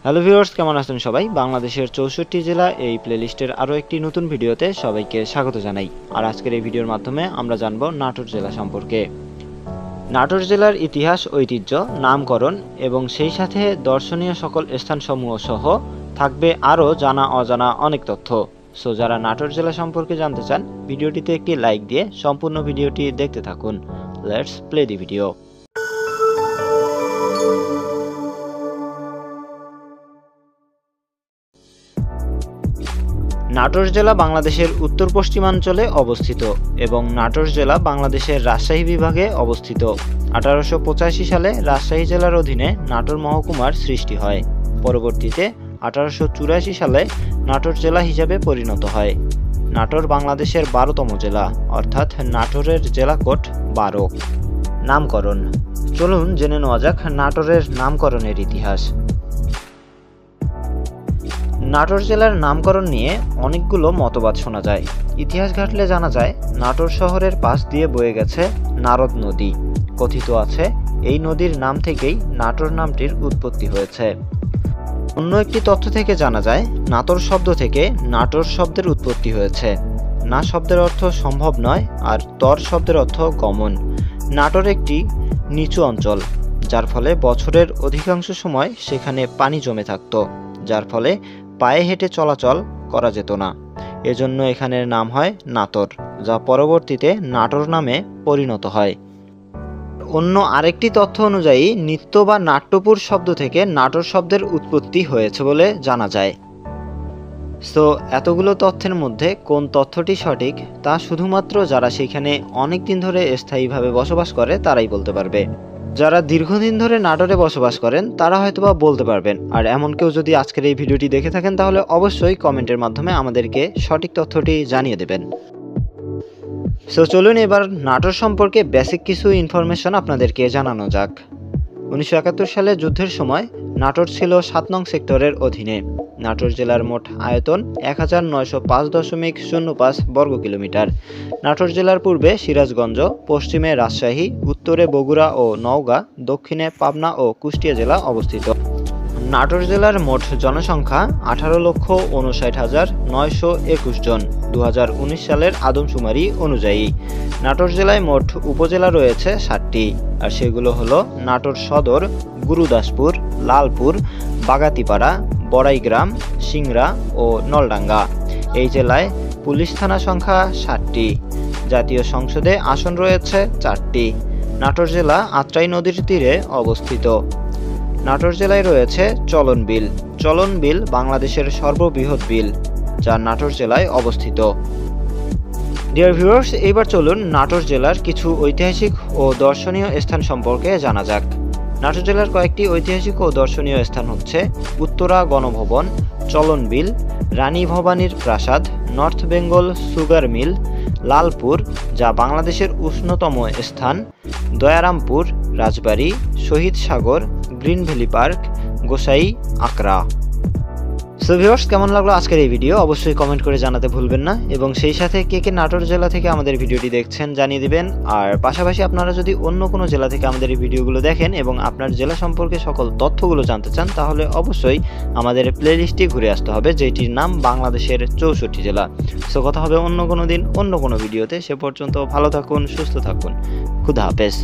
Hello viewers, কেমন আছেন সবাই? বাংলাদেশের 64টি জেলা এই প্লেলিস্টের আরও একটি নতুন ভিডিওতে সবাইকে স্বাগত জানাই। আর আজকের এই ভিডিওর মাধ্যমে আমরা জানব নাটোর জেলা সম্পর্কে। নাটোর জেলার ইতিহাস, ঐতিহ্য, নামকরণ এবং সেই সাথে দর্শনীয় সকল স্থানসমূহ সহ থাকবে আরও জানা অজানা অনেক তথ্য। সো যারা নাটোর জেলা সম্পর্কে জানতে চান, ভিডিওটিতে একটি লাইক দিয়ে সম্পূর্ণ ভিডিওটি দেখতে থাকুন। Let's play the video. Natore জেলা বাংলাদেশের উত্তর পশ্চিমাঞ্চলে অবস্থিত এবং নাটোর জেলা বাংলাদেশের রাজশাহী বিভাগে অবস্থিত। 1885 সালে রাজশাহী জেলার অধীনে নাটোর মহকুমার সৃষ্টি হয়। পরবর্তীতে 1884 সালে নাটোর জেলা হিসাবে পরিণত হয়। নাটোর বাংলাদেশের 12তম জেলা, অর্থাৎ নাটোরের জেলা কোড 12। নামকরণ। চলুন জেনে নেওয়া যাক নাটোরের নামকরণের ইতিহাস। নাটোর জেলার নামকরণ নিয়ে অনেকগুলো মতবাদ শোনা যায়। ইতিহাস ঘাটলে জানা যায় নাটোর শহরের পাশ দিয়ে বয়ে গেছে নারদ নদী। কথিত আছে এই নদীর নাম থেকেই নাটোর নামটির উৎপত্তি হয়েছে। অন্য একটি তথ্য থেকে জানা যায় নাটোর শব্দ থেকে নাটোর শব্দের উৎপত্তি হয়েছে। না শব্দের অর্থ সম্ভব নয়, আর তর শব্দের অর্থ গমন। নাটোর একটি নিচু অঞ্চল, যার ফলে বছরের অধিকাংশ সময় সেখানে পানি জমে থাকত, যার ফলে পায়ে হেঁটে চলাচল করা যেত না। এজন্য এখানের নাম হয় নাটোর, যা পরবর্তীতে নাটোর নামে পরিণত হয়। অন্য আরেকটি তথ্য অনুযায়ী নৃত্য বা নাট্যপুর শব্দ থেকে নাটোর শব্দের উৎপত্তি হয়েছে বলে জানা যায়। সো এতগুলো তথ্যের মধ্যে কোন তথ্যটি সঠিক তা শুধুমাত্র যারা সেখানে অনেক দিন ধরে স্থায়ীভাবে বসবাস করে তারাই বলতে পারবে। যারা দীর্ঘদিন ধরে নাটোরে বসবাস করেন তারা হয়তোবা বলতে পারবেন। আর এমন কেউ যদি আজকের এই ভিডিওটি দেখে থাকেন তাহলে অবশ্যই কমেন্টের মাধ্যমে আমাদেরকে সঠিক তথ্যটি জানিয়ে দেবেন। সো চলুন এবার নাটোর সম্পর্কে বেসিক কিছু ইনফরমেশন আপনাদেরকে জানানো যাক। 1971 সালে যুদ্ধের সময় নাটোর ছিল 7 নং সেক্টরের অধীনে। নাটোর জেলার মোট আয়তন 1905.05 বর্গ কিলোমিটার। নাটোর জেলার পূর্বে সিরাজগঞ্জ, পশ্চিমে রাজশাহী, উত্তরে বগুড়া ও নওগাঁ, দক্ষিণে পাবনা ও কুষ্টিয়া জেলা অবস্থিত। নাটোর জেলার মোট জনসংখ্যা 18,59,921 জন 2019 সালের আদমশুমারি অনুযায়ী। নাটোর জেলায় মোট উপজেলা রয়েছে 7টি, আর সেগুলো হলো নাটোর সদর, গুরুদাসপুর, লালপুর, বাগাতিপাড়া, বড়াইগ্রাম, সিংড়া ও নলডাঙ্গা। এই জেলায় পুলিশ থানা সংখ্যা 7টি। জাতীয় সংসদে আসন রয়েছে 4টি। নাটোর জেলা আত্রাই নদীর তীরে অবস্থিত। নাটোর জেলায় রয়েছে চলন বিল। চলন বিল বাংলাদেশের সর্ববৃহৎ বিল, যা নাটোর জেলায় অবস্থিত। ডিয়ার ভিউয়ার্স, এবার চলুন নাটোর জেলার কিছু ঐতিহাসিক ও দর্শনীয় স্থান সম্পর্কে জানা যাক। নাটোর জেলার কয়েকটি ঐতিহাসিক ও দর্শনীয় স্থান হচ্ছে উত্তরা গণভবন, চলন বিল, রানী ভবানীর প্রাসাদ, north Bengal sugar mill, Lalpur, যা বাংলাদেশের উষ্ণতম স্থান, Dayarampur, Rajbari, Shahid Sagar, green valley park, Gosai, Akra. So viewers, কেমন লাগলো আজকের এই ভিডিও অবশ্যই কমেন্ট করে জানাতে ভুলবেন না, এবং সেই সাথে কে কে নাটোর জেলা থেকে আমাদের ভিডিওটি দেখছেন জানিয়ে দিবেন। আর পাশাপাশি আপনারা যদি অন্য কোনো জেলা থেকে আমাদের এই ভিডিওগুলো দেখেন এবং আপনার জেলা সম্পর্কে সকল তথ্যগুলো জানতে চান, তাহলে অবশ্যই আমাদের প্লেলিস্টে ঘুরে আসতে হবে, যেটির নাম বাংলাদেশের 64 জেলা। সো কথা হবে অন্য কোনো দিন অন্য কোনো ভিডিওতে। সে পর্যন্ত ভালো থাকুন, সুস্থ থাকুন। খুদা হাফেজ।